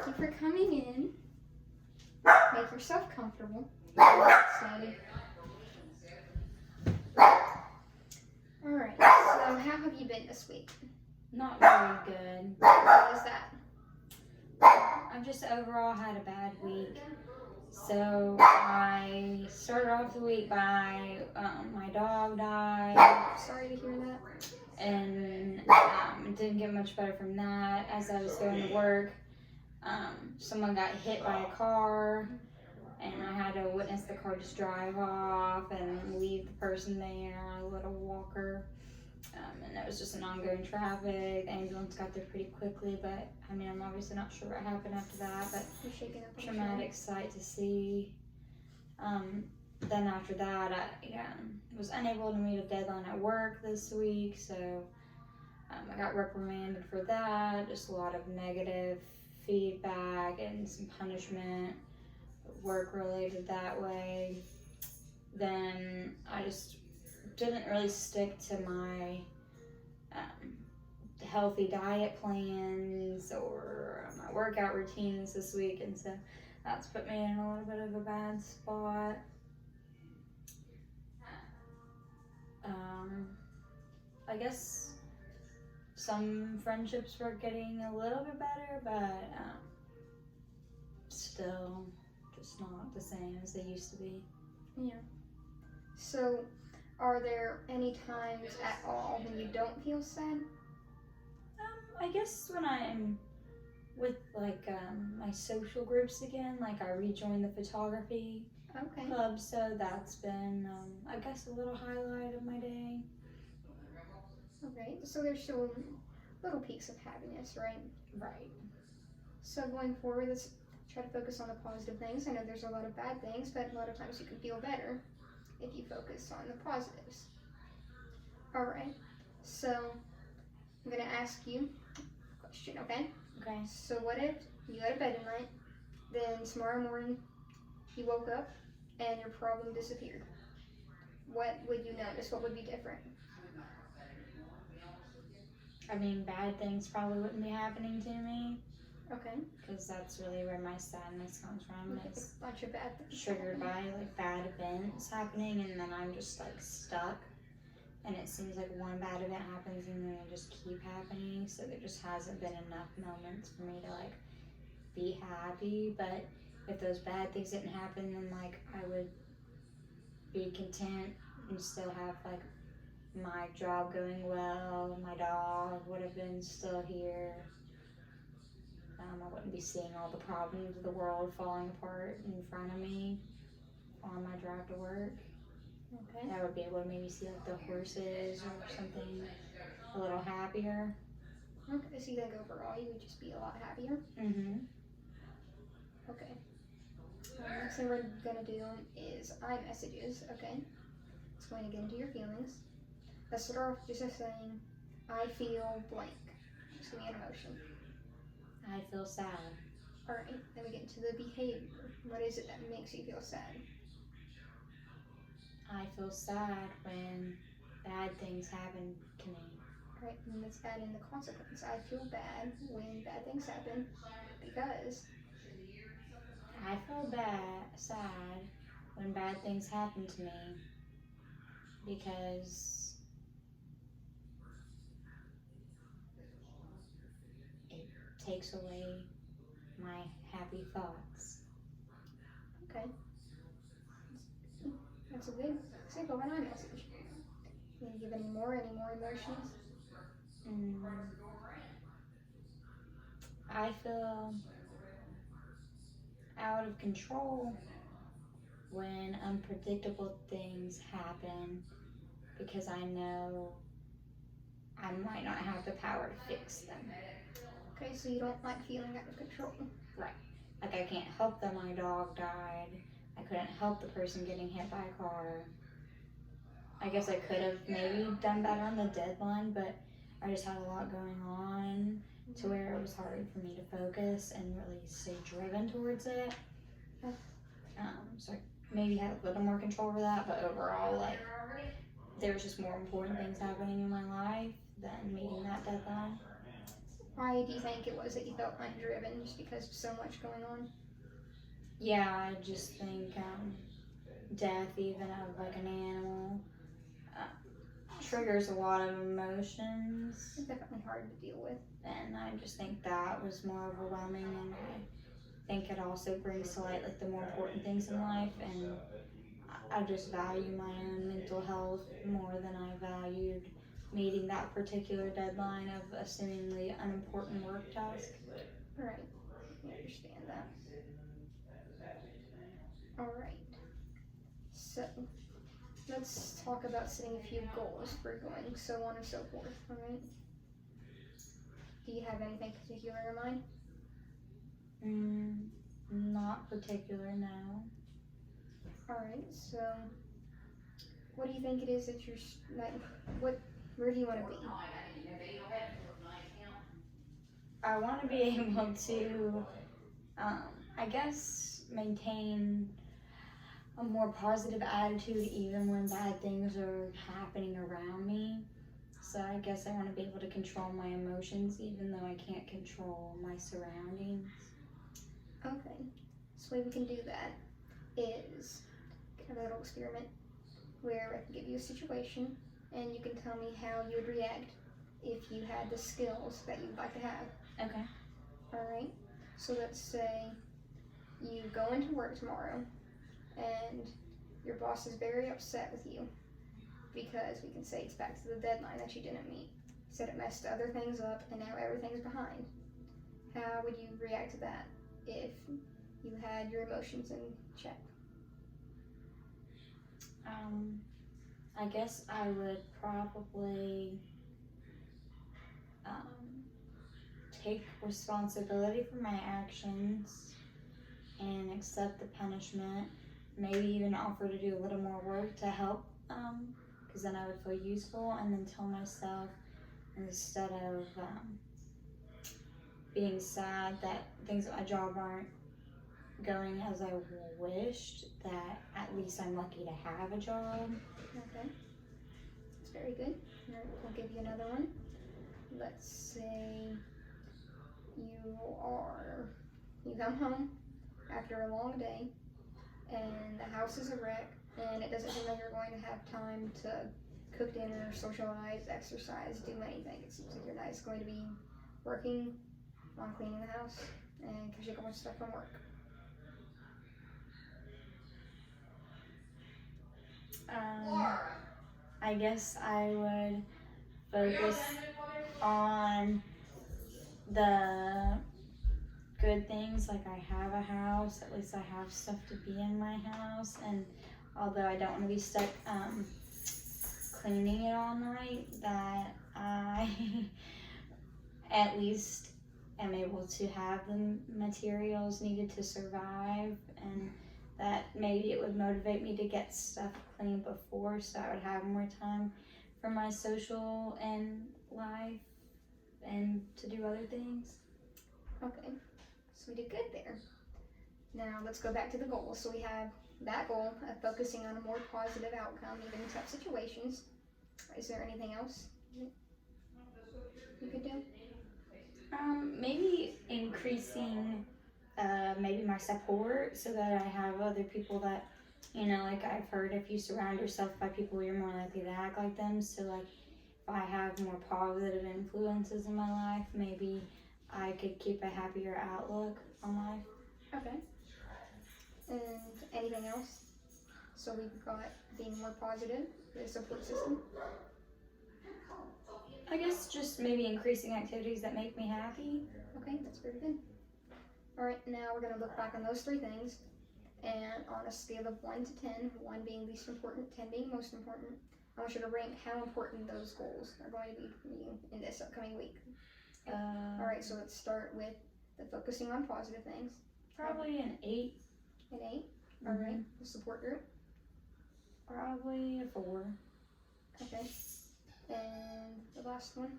Thank you for coming in. Make yourself comfortable. Excited. Alright, so how have you been this week? Not very good. What is that? I've just overall had a bad week. So I started off the week by my dog died, Sorry to hear that. and it didn't get much better from that. As I was going to work, someone got hit by a car, and I had to witness the car just drive off and leave the person there on a little walker. And it was just an ongoing traffic. The ambulance got there pretty quickly, but I mean, I'm obviously not sure what happened after that, but You're shaking up. traumatic sight to see. Then after that, I was unable to meet a deadline at work this week, so I got reprimanded for that. Just a lot of negative feedback and some punishment, work related that way. Then I just didn't really stick to my healthy diet plans or my workout routines this week, and so that's put me in a little bit of a bad spot. I guess some friendships were getting a little bit better, but still just not the same as they used to be. Yeah. So, are there any times at all when you don't feel sad? I guess when I'm with my social groups again, like I rejoined the photography Okay. club, so that's been I guess a little highlight of my day. Okay. So there's still little peaks of happiness, right? Right. So going forward, let's try to focus on the positive things. I know there's a lot of bad things, but a lot of times you can feel better if you focus on the positives. Alright. So I'm gonna ask you a question, okay? Okay. So what if you go to bed at night, then tomorrow morning you woke up and your problem disappeared? What would you notice? What would be different? I mean, bad things probably wouldn't be happening to me, Okay. because that's really where my sadness comes from. Like It's a bunch of bad things. triggered by like bad events happening, and then I'm just like stuck. And it seems like one bad event happens and then they just keep happening. So there just hasn't been enough moments for me to like be happy. But if those bad things didn't happen, then like I would be content and still have like my job going well. My dog would have been still here. I wouldn't be seeing all the problems of the world falling apart in front of me on my drive to work. Okay. I would be able to maybe see like the horses or something a little happier. Okay, so you think overall you would just be a lot happier? Mm-hmm. Okay. Next thing we're gonna do is iMessages, okay? It's going to get into your feelings. Let's start off just by saying, I feel blank. Just give me an emotion. I feel sad. Alright, then we get into the behavior. What is it that makes you feel sad? I feel sad when bad things happen to me. Alright, and let's add in the consequence. I feel bad when bad things happen because I feel sad when bad things happen to me because it takes away my happy thoughts. okay. That's a good example of an iMessage. Can you give any more emotions? I feel out of control when unpredictable things happen because I know I might not have the power to fix them. Okay, so you don't like feeling out of control. Right. Like I can't help that my dog died. I couldn't help the person getting hit by a car. I guess I could have maybe done better on the deadline, but I just had a lot going on to where it was hard for me to focus and really stay driven towards it. So I maybe had a little more control over that, but overall, like, there was just more important things happening in my life than meeting that deadline. Why do you think it was that you felt undriven, just because of so much going on? Yeah, I just think death, even of like an animal, triggers a lot of emotions, It's definitely hard to deal with. and I just think that was more overwhelming. And I think it also brings to light like the more important things in life, and I just value my own mental health more than I valued meeting that particular deadline of a seemingly unimportant work task. Right. I understand that. Alright. So, let's talk about setting a few goals for going, so on and so forth, alright? Do you have anything particular in mind? Not particular, no. Alright, so what do you think it is that you're like? Where do you want to be? I want to be able to, I guess, maintain a more positive attitude even when bad things are happening around me. So I guess I want to be able to control my emotions even though I can't control my surroundings. Okay, so the way we can do that is kind of a little experiment where I can give you a situation and you can tell me how you would react if you had the skills that you'd like to have. Okay. Alright, so let's say you go into work tomorrow and your boss is very upset with you because we can say it's back to the deadline that you didn't meet. He said it messed other things up and now everything's behind. How would you react to that if you had your emotions in check? I guess I would probably take responsibility for my actions and accept the punishment. Maybe even offer to do a little more work to help, because then I would feel useful. And then tell myself, instead of being sad that things at my job aren't going as I wished, that at least I'm lucky to have a job. Okay, that's very good. I'll give you another one. Let's say you come home after a long day and the house is a wreck and it doesn't seem like you're going to have time to cook dinner, socialize, exercise, do anything. It seems like you're not just going to be working on cleaning the house and because you got a bunch of stuff from work. I guess I would focus on the good things, like I have a house, at least I have stuff to be in my house, and although I don't want to be stuck cleaning it all night, that I at least am able to have the materials needed to survive, and that maybe it would motivate me to get stuff clean before so I would have more time for my social and life and to do other things. Okay, so we did good there. Now let's go back to the goals. So we have that goal of focusing on a more positive outcome even in tough situations. Is there anything else you could do? Maybe increasing maybe my support so that I have other people that, like I've heard, if you surround yourself by people, you're more likely to act like them. So like if I have more positive influences in my life, maybe I could keep a happier outlook on life. Okay. And anything else? So we've got being more positive, the support system. I guess just maybe increasing activities that make me happy. Okay, that's very good. Alright, now we're going to look back on those three things, and on a scale of 1 to 10, 1 being least important, 10 being most important, I want you to rank how important those goals are going to be for you in this upcoming week. Alright, so let's start with the focusing on positive things. Probably an 8. An 8? Alright, the support group. Probably a 4. Okay. And the last one?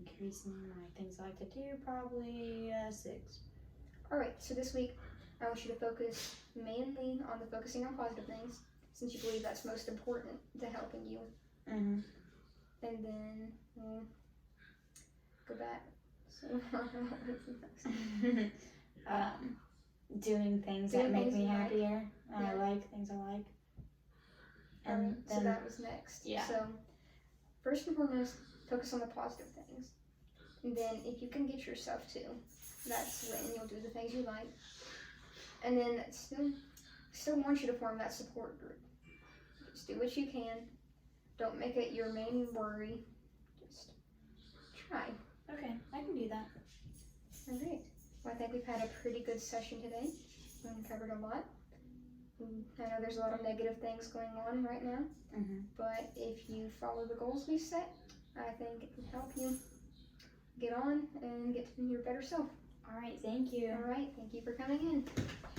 Increasing my things I like to do, probably 6. Alright, so this week I want you to focus mainly on the focusing on positive things, since you believe that's most important to helping you. Mm-hmm. And then go back. So, Doing things Doing that make things me you like. happier. I Yeah. like things I like. And Alright, so then that was next. yeah. So, first and foremost, focus on the positive things. And then, if you can get yourself to, that's when you'll do the things you like. And then, still want you to form that support group. Just do what you can. Don't make it your main worry. Just try. Okay, I can do that. Alright. Well, I think we've had a pretty good session today. We covered a lot. I know there's a lot of negative things going on right now, but if you follow the goals we set, I think it can help you get on and get to your better self. All right, thank you. Alright, thank you for coming in.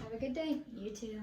Have a good day. You too.